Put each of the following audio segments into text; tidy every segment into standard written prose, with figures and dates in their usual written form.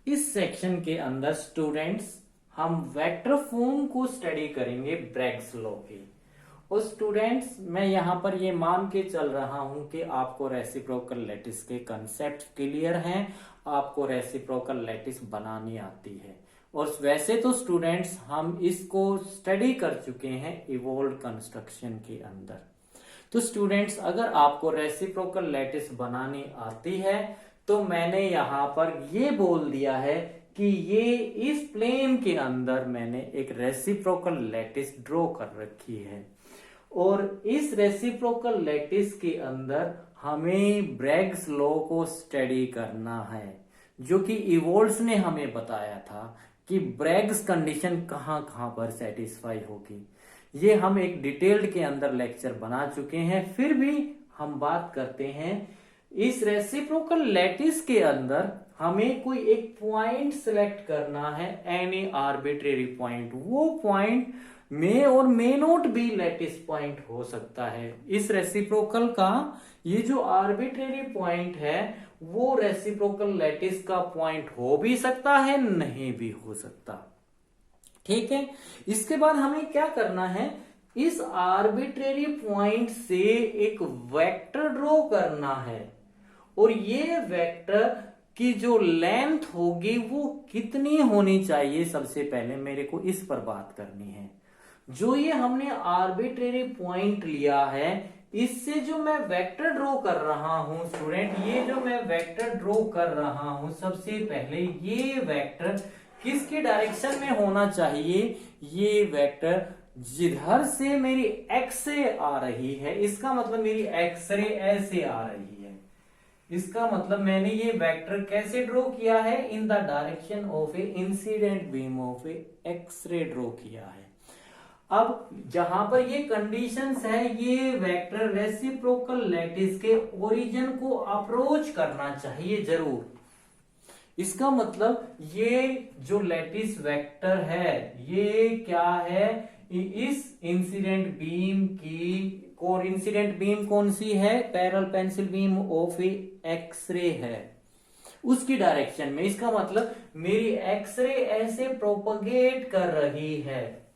इस सेक्शन के अंदर स्टूडेंट्स हम वेक्टर फॉर्म को स्टडी करेंगे ब्रैग्स लॉ की। और स्टूडेंट्स मैं यहाँ पर ये मान के चल रहा हूँ कि आपको रेसिप्रोकल लैटिस के कंसेप्ट क्लियर हैं, आपको रेसिप्रोकल लैटिस बनानी आती है। और वैसे तो स्टूडेंट्स हम इसको स्टडी कर चुके हैं इवोल्व कंस्ट्रक्शन के अंदर। तो स्टूडेंट्स अगर आपको रेसिप्रोकल लैटिस बनानी आती है तो मैंने यहाँ पर ये बोल दिया है कि ये इस प्लेन के अंदर मैंने एक रेसिप्रोकल लैटिस ड्रॉ कर रखी है और इस रेसिप्रोकल लैटिस के अंदर हमें ब्रैग्स लॉ को स्टडी करना है, जो कि इवोल्व्स ने हमें बताया था कि ब्रैग्स कंडीशन कहां कहां पर सेटिस्फाई होगी। ये हम एक डिटेल्ड के अंदर लेक्चर बना चुके हैं, फिर भी हम बात करते हैं। इस रेसिप्रोकल लैटिस के अंदर हमें कोई एक पॉइंट सिलेक्ट करना है, एनी आर्बिट्रेरी पॉइंट। वो पॉइंट मे और may not be lattice point हो सकता है। इस रेसिप्रोकल का ये जो आर्बिट्रेरी पॉइंट है वो रेसिप्रोकल लैटिस का पॉइंट हो भी सकता है, नहीं भी हो सकता। ठीक है, इसके बाद हमें क्या करना है, इस आर्बिट्रेरी पॉइंट से एक वेक्टर ड्रॉ करना है और ये वेक्टर की जो लेंथ होगी वो कितनी होनी चाहिए, सबसे पहले मेरे को इस पर बात करनी है। जो ये हमने आर्बिट्रेरी पॉइंट लिया है, इससे जो मैं वेक्टर ड्रॉ कर रहा हूं स्टूडेंट, ये जो मैं वेक्टर ड्रॉ कर रहा हूं, सबसे पहले ये वेक्टर किसकी डायरेक्शन में होना चाहिए, ये वेक्टर जिधर से मेरी एक्स रे आ रही है, इसका मतलब मेरी एक्स रे ऐसे आ रही है। इसका मतलब मैंने ये वेक्टर कैसे ड्रॉ किया है, in the direction of A incident beam of A X ray draw किया है। अब जहां पर ये कंडीशंस है, ये वेक्टर रेसिप्रोकल लैटिस के ओरिजिन को अप्रोच करना चाहिए जरूर। इसका मतलब ये जो लैटिस वेक्टर है ये क्या है, इस इंसिडेंट बीम की और इंसिडेंट बीम कौन सी है, parallel pencil beam of x ray है, उसकी डायरेक्शन में। इसका मतलब मेरी एक्सरे ऐसे प्रोपगेट कर रही है,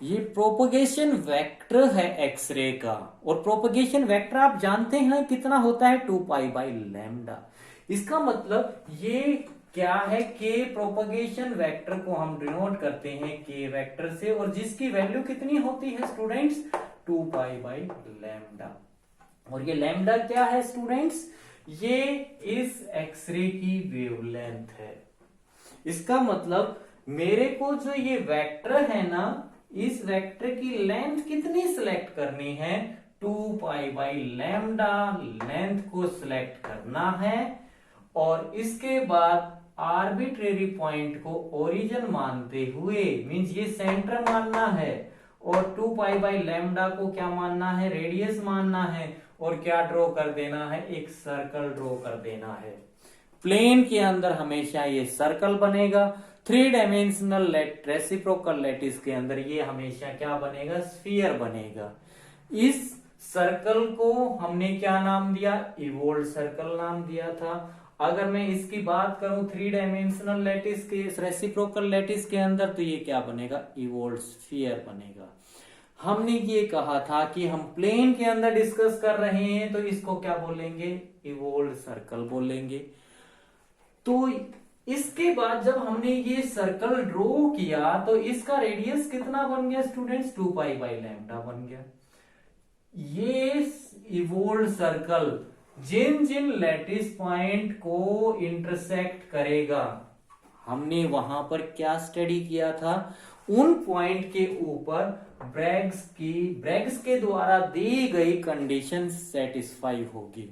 ये प्रोपगेशन वेक्टर है एक्सरे का। और प्रोपगेशन वेक्टर आप जानते हैं कितना होता है, 2π/λ। इसका मतलब ये क्या है, के प्रोपगेशन वेक्टर को हम डिनोट करते हैं के वेक्टर से, और जिसकी वैल्यू कितनी होती है स्टूडेंट्स, 2π/λ। और ये लैम्डा क्या है स्टूडेंट्स, ये इस एक्सरे की वेवलेंथ है। इसका मतलब मेरे को जो ये वेक्टर है ना, इस वेक्टर की लेंथ कितनी सिलेक्ट करनी है, 2π/λ लेंथ को सिलेक्ट करना है। और इसके बाद आर्बिट्रेरी पॉइंट को ओरिजिन मानते हुए, मींस ये सेंटर मानना है, और 2π/λ को क्या मानना है, रेडियस मानना है, और क्या ड्रॉ कर देना है, एक सर्कल ड्रॉ कर देना है। प्लेन के अंदर हमेशा ये सर्कल बनेगा, 3 डायमेंशनल रेसिप्रोकल लैटिस के अंदर ये हमेशा क्या बनेगा, स्फीयर बनेगा। इस सर्कल को हमने क्या नाम दिया, इवोल्व सर्कल नाम दिया था। अगर मैं इसकी बात करूं 3 डायमेंशनल लैटिस के, रेसिप्रोकल लैटिस के अंदर, तो ये क्या बनेगा, इवोल्व स्फीयर बनेगा। हमने ये कहा था कि हम प्लेन के अंदर डिस्कस कर रहे हैं तो इसको क्या बोलेंगे, इवोल्व सर्कल बोलेंगे। तो इसके बाद जब हमने ये सर्कल ड्रॉ किया तो इसका रेडियस कितना बन गया स्टूडेंट्स, 2π/λ बन गया। ये इवोल्व सर्कल जिन जिन लैटिस पॉइंट को इंटरसेक्ट करेगा, हमने वहां पर क्या स्टडी किया था, उन पॉइंट के ऊपर ब्रैग्स के द्वारा दी गई कंडीशन सेटिस्फाई होगी।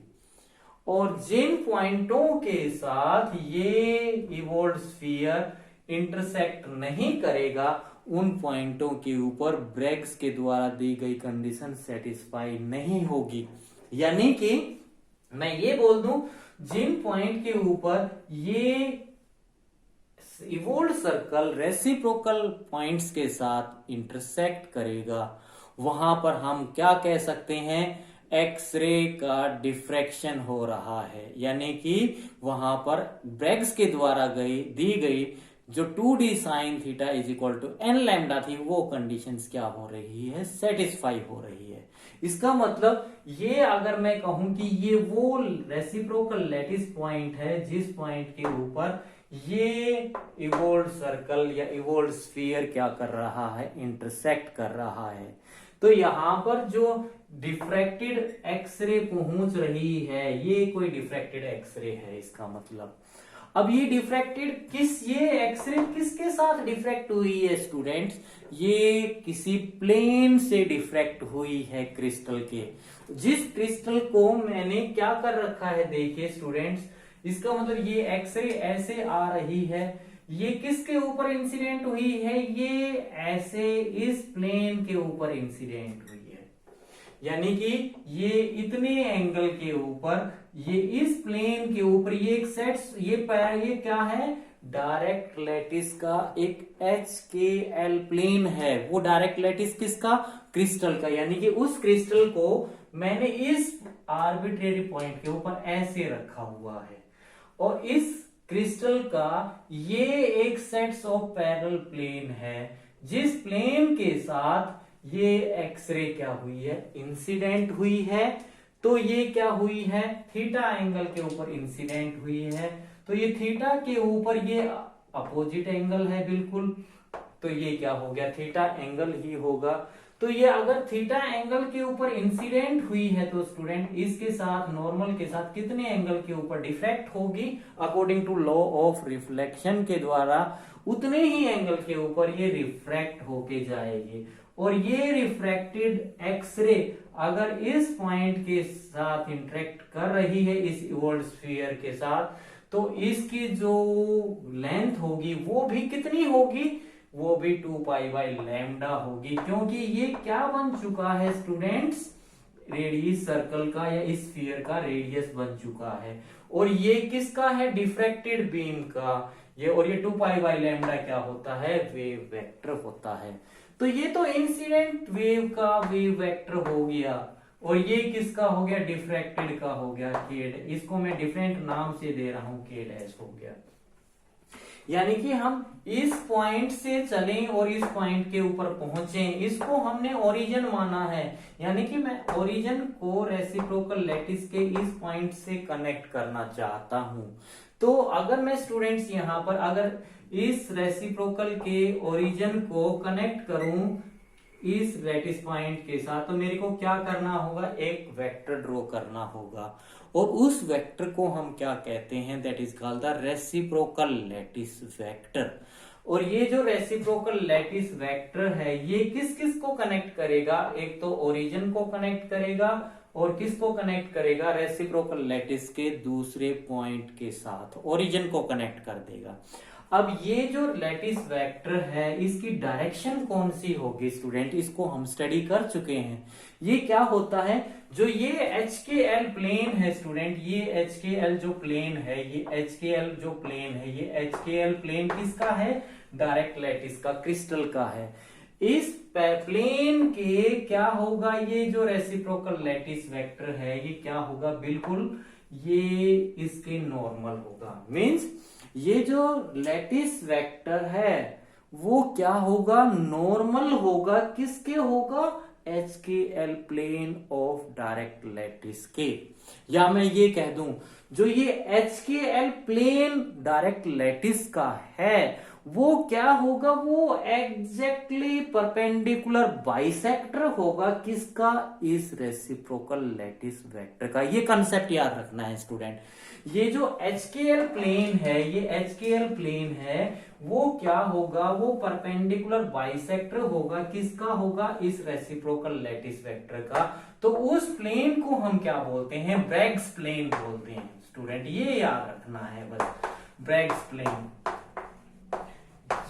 और जिन पॉइंटों के साथ ये इवोल्व स्फीयर इंटरसेक्ट नहीं करेगा, उन पॉइंटों के ऊपर ब्रैग्स के द्वारा दी गई कंडीशन सेटिस्फाई नहीं होगी। यानी कि मैं ये बोल दूं, जिन पॉइंट के ऊपर ये इवोल्व सर्कल रेसिप्रोकल पॉइंट्स के साथ इंटरसेक्ट करेगा, वहां पर हम क्या कह सकते हैं, एक्सरे का डिफ्रैक्शन हो रहा है, यानी कि वहां पर ब्रैग्स के द्वारा दी गई जो 2D sine theta is equal to n lambda थी, वो कंडीशंस क्या हो रही है, सेटिस्फाई हो रही है। इसका मतलब ये अगर मैं कहूं कि ये वो रेसिप्रोकल लैटिस पॉइंट है जिस पॉइंट के ऊपर ये इवोल्ड सर्कल या इवोल्ड स्फीयर क्या कर रहा है, इंटरसेक्ट कर रहा है। तो यहां पर जो डिफ्रैक्टेड एक्सरे पहुंच रही है, ये कोई डिफ्रैक्टेड एक्सरे है, इसका मतलब अब ये डिफ्रैक्टेड ये एक्सरे किसके साथ डिफ्रैक्ट हुई है स्टूडेंट्स, ये किसी प्लेन से डिफ्रैक्ट हुई है क्रिस्टल के। जिस क्रिस्टल को मैंने क्या कर रखा है, देखिए स्टूडेंट्स, इसका मतलब ये एक्सरे ऐसे आ रही है, ये किसके ऊपर इंसिडेंट हुई है, ये ऐसे इस प्लेन के ऊपर इंसिडेंट हुई है, यानी कि ये इतने एंगल के ऊपर, ये इस प्लेन के ऊपर, ये एक सेट, ये क्या है, डायरेक्ट लैटिस का एक HKL प्लेन है। वो डायरेक्ट लैटिस किसका, क्रिस्टल का, यानी कि उस क्रिस्टल को मैंने इस आर्बिट्रेरी पॉइंट के ऊपर ऐसे रखा हुआ है, और इस क्रिस्टल का ये एक सेट्स ऑफ पैरेलल प्लेन है, जिस प्लेन के साथ ये एक्सरे क्या हुई है, इंसिडेंट हुई है। तो ये क्या हुई है, थीटा एंगल के ऊपर इंसिडेंट हुई है, तो ये थीटा के ऊपर ये अपोजिट एंगल है बिल्कुल, तो ये क्या हो गया, थीटा एंगल ही होगा। तो ये अगर थीटा एंगल के ऊपर इंसिडेंट हुई है तो स्टूडेंट इसके साथ नॉर्मल के साथ कितने एंगल के ऊपर डिफ्रैक्ट होगी, according to law of reflection के द्वारा उतने ही एंगल के ऊपर ये रिफ्रैक्ट होके जाएगी। और ये रिफ्रैक्टेड एक्सरे अगर इस पॉइंट के साथ इंटरेक्ट कर रही है, इस इवोल्ड स्फीयर के साथ, तो इसकी जो लेंथ होगी वो भी कितनी होगी, वो भी 2 पाई बाई लैम्डा होगी, क्योंकि ये क्या बन चुका है स्टूडेंट्स, रेडियस सर्कल का या इस स्फीयर का रेडियस बन चुका है। और ये किसका है, डिफ्रैक्टेड बीम का, ये, और ये 2 पाई बाई लैम्डा क्या होता है, वेव वेक्टर होता है। तो ये तो इंसिडेंट वेव का वेव वेक्टर हो गया, और ये किसका हो गया, डिफ्रैक्टेड का हो गया, के, इसको मैं डिफरेंट नाम से दे रहा हूं, के डैश हो गया। यानी कि हम इस पॉइंट से चलें और इस पॉइंट के ऊपर पहुंचे, इसको हमने ओरिजिन माना है, यानी कि मैं ओरिजिन को रेसिप्रोकल लैटिस के इस पॉइंट से कनेक्ट करना चाहता हूं। तो अगर मैं स्टूडेंट्स यहां पर अगर इस रेसिप्रोकल के ओरिजिन को कनेक्ट करूं इस लैटिस पॉइंट के साथ, तो मेरे को क्या करना होगा, एक वेक्टर ड्रॉ करना होगा, और उस वेक्टर को हम क्या कहते हैं, that is called the reciprocal lattice vector. और ये जो रेसिप्रोकल लैटिस वेक्टर है, ये किस किस को कनेक्ट करेगा, एक तो ओरिजिन को कनेक्ट करेगा, और किसको कनेक्ट करेगा, रेसिप्रोकल लैटिस के दूसरे पॉइंट के साथ ओरिजिन को कनेक्ट कर देगा। अब ये जो लैटिस वेक्टर है, इसकी डायरेक्शन कौन सी होगी स्टूडेंट, इसको हम स्टडी कर चुके हैं। ये क्या होता है, जो ये HKL प्लेन है स्टूडेंट, ये HKL जो प्लेन है, ये HKL जो प्लेन है, ये HKL प्लेन किसका है, डायरेक्ट लैटिस का, क्रिस्टल का है। इस प्लेन के क्या होगा, ये जो रेसिप्रोकल लैटिस वेक्टर है, ये क्या होगा, बिल्कुल ये इसके नॉर्मल होगा। मींस ये जो लैटिस वेक्टर है वो क्या होगा, नॉर्मल होगा, किसके होगा, HKL plane of direct lattice के। या मैं ये कह दूं, जो ये HKL प्लेन डायरेक्ट लैटिस का है वो क्या होगा, वो एग्जैक्टली परपेंडिकुलर बाइसेक्टर होगा, किसका, इस रेसिप्रोकल लैटिस वेक्टर का। ये कंसेप्ट याद रखना है स्टूडेंट। ये जो HKL प्लेन है, ये HKL प्लेन है, वो क्या होगा, वो परपेंडिकुलर बाइसेक्टर होगा, किसका होगा, इस रेसिप्रोकल लैटिस वेक्टर का। तो उस प्लेन को हम क्या बोलते हैं, ब्रैग्स प्लेन बोलते हैं स्टूडेंट, ये याद रखना है बस, ब्रैग्स प्लेन।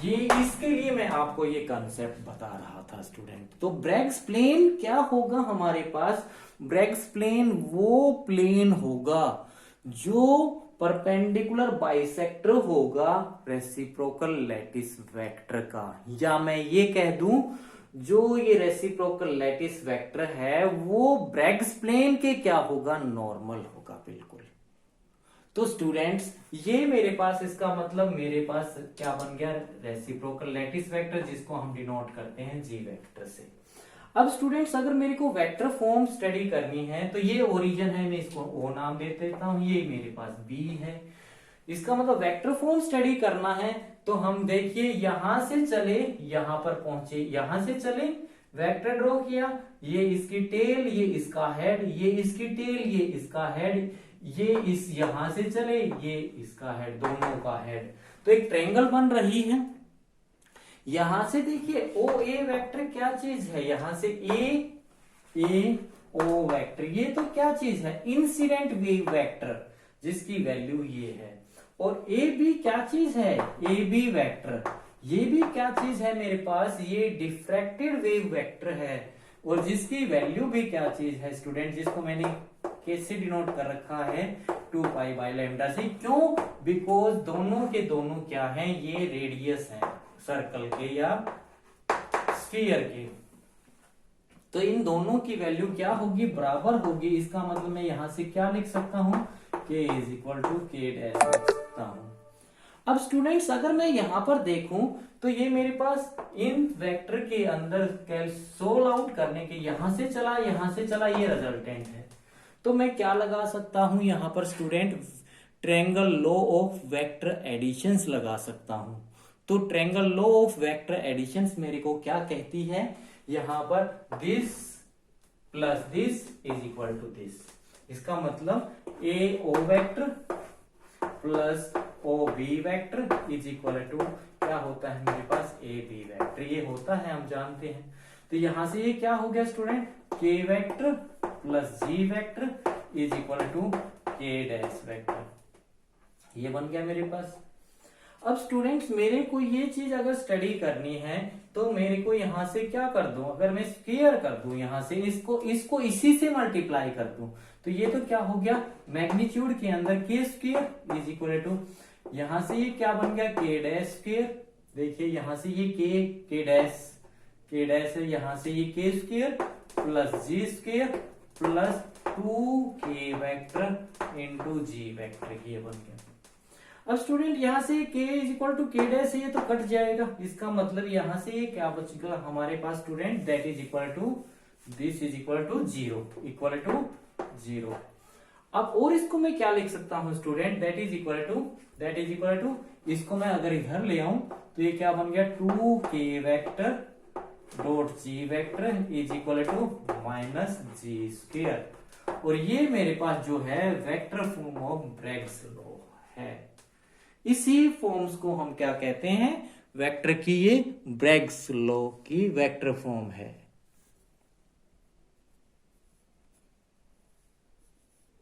ये इसके लिए मैं आपको ये कंसेप्ट बता रहा था स्टूडेंट। तो ब्रैग्स प्लेन क्या होगा हमारे पास, ब्रैग्स प्लेन वो प्लेन होगा जो परपेंडिकुलर बाइसेक्टर होगा रेसिप्रोकल लैटिस वेक्टर का। या मैं ये कह दूं, जो ये रेसिप्रोकल लैटिस वेक्टर है वो ब्रैग्स प्लेन के क्या होगा, नॉर्मल होगा बिल्कुल। तो स्टूडेंट्स ये मेरे पास इसका मतलब मेरे पास क्या बन गया, रेसिप्रोकल लैटिस वेक्टर, जिसको हम डिनोट करते हैं जी वेक्टर से। अब स्टूडेंट्स अगर मेरे को वेक्टर फॉर्म स्टडी करनी है तो ये ओरिजिन है, मैं इसको ओ नाम दे देता हूं, ये मेरे पास बी है। इसका मतलब वेक्टर फॉर्म स्टडी करना है तो हम देखिए यहां से चले यहां पर पहुंचे, यहां से चले वेक्टर ड्रॉ किया, ये इसकी टेल, ये इसका हेड, ये इसकी टेल, ये इसका हेड, ये इस यहां से चले, ये इसका हेड, दोनों का हेड, तो एक ट्रायंगल बन रही है। यहां से देखिए ओ ए वेक्टर क्या चीज है, यहां से ए ओ वेक्टर, ये तो क्या चीज है, इंसिडेंट वेव वेक्टर, जिसकी वैल्यू ये है। और ए बी क्या चीज है, ए बी वेक्टर, ये भी क्या चीज है मेरे पास, ये डिफ्रैक्टेड वेव वेक्टर है, और जिसकी वैल्यू भी क्या चीज है स्टूडेंट, जिसको मैंने कैसे डिनोट कर रखा है 2 पाई बाय लैम्डा से। क्यों, बिकॉज दोनों के दोनों क्या हैं, ये रेडियस है सर्कल के या स्फीयर के, तो इन दोनों की वैल्यू क्या होगी, बराबर होगी। इसका मतलब मैं यहां से क्या लिख सकता हूं, k is equal to k dash लिख सकता हूं। अब स्टूडेंट्स अगर मैं यहां पर देखूं तो ये मेरे पास इन वेक्टर के अंदर सोल्व आउट करने के यहां से चला ये रिजल्टेंट है, तो मैं क्या लगा सकता हूं यहां पर student, triangle law of vector additions लगा सकता हूं। तो triangle law of vector additions मेरे को क्या कहती है, यहां पर this plus this is equal to this, इसका मतलब A O vector plus O B vector is equal to क्या होता है मेरे पास, ए बी वेक्टर, ये होता है हम जानते हैं। तो यहां से ये क्या हो गया student, K vector plus G vector is equal to K dash vector, ये बन गया मेरे पास। अब स्टूडेंट्स मेरे को ये चीज अगर स्टडी करनी है तो मेरे को यहां से क्या कर दूं, अगर मैं स्क्वायर कर दूं यहां से इसको इसी से मल्टीप्लाई कर दूं, तो ये तो क्या हो गया, मैग्नीट्यूड के अंदर के स्क्वायर इज इक्वल टू, यहां से ये क्या बन गया, के डैश स्क्वायर, देखिए यहां से ये के डैश है, यहां से ये k square plus g square plus 2k vector into g vector, ये बन गया। अब स्टूडेंट यहां से k is equal to k dash है, ये तो कट जाएगा, इसका मतलब यहां से ये क्या बचेगा हमारे पास student, that is equal to this is equal to zero. अब और इसको मैं क्या लिख सकता हूं student, that is equal to इसको मैं अगर इधर ले आऊं तो ये क्या बन गया, 2k vector dot G vector is equal to minus G square, और ये मेरे पास जो है vector form of Bragg's law है। इसी फॉर्म्स को हम क्या कहते हैं, वेक्टर की, ये ब्रैग्स लॉ की वेक्टर फॉर्म है।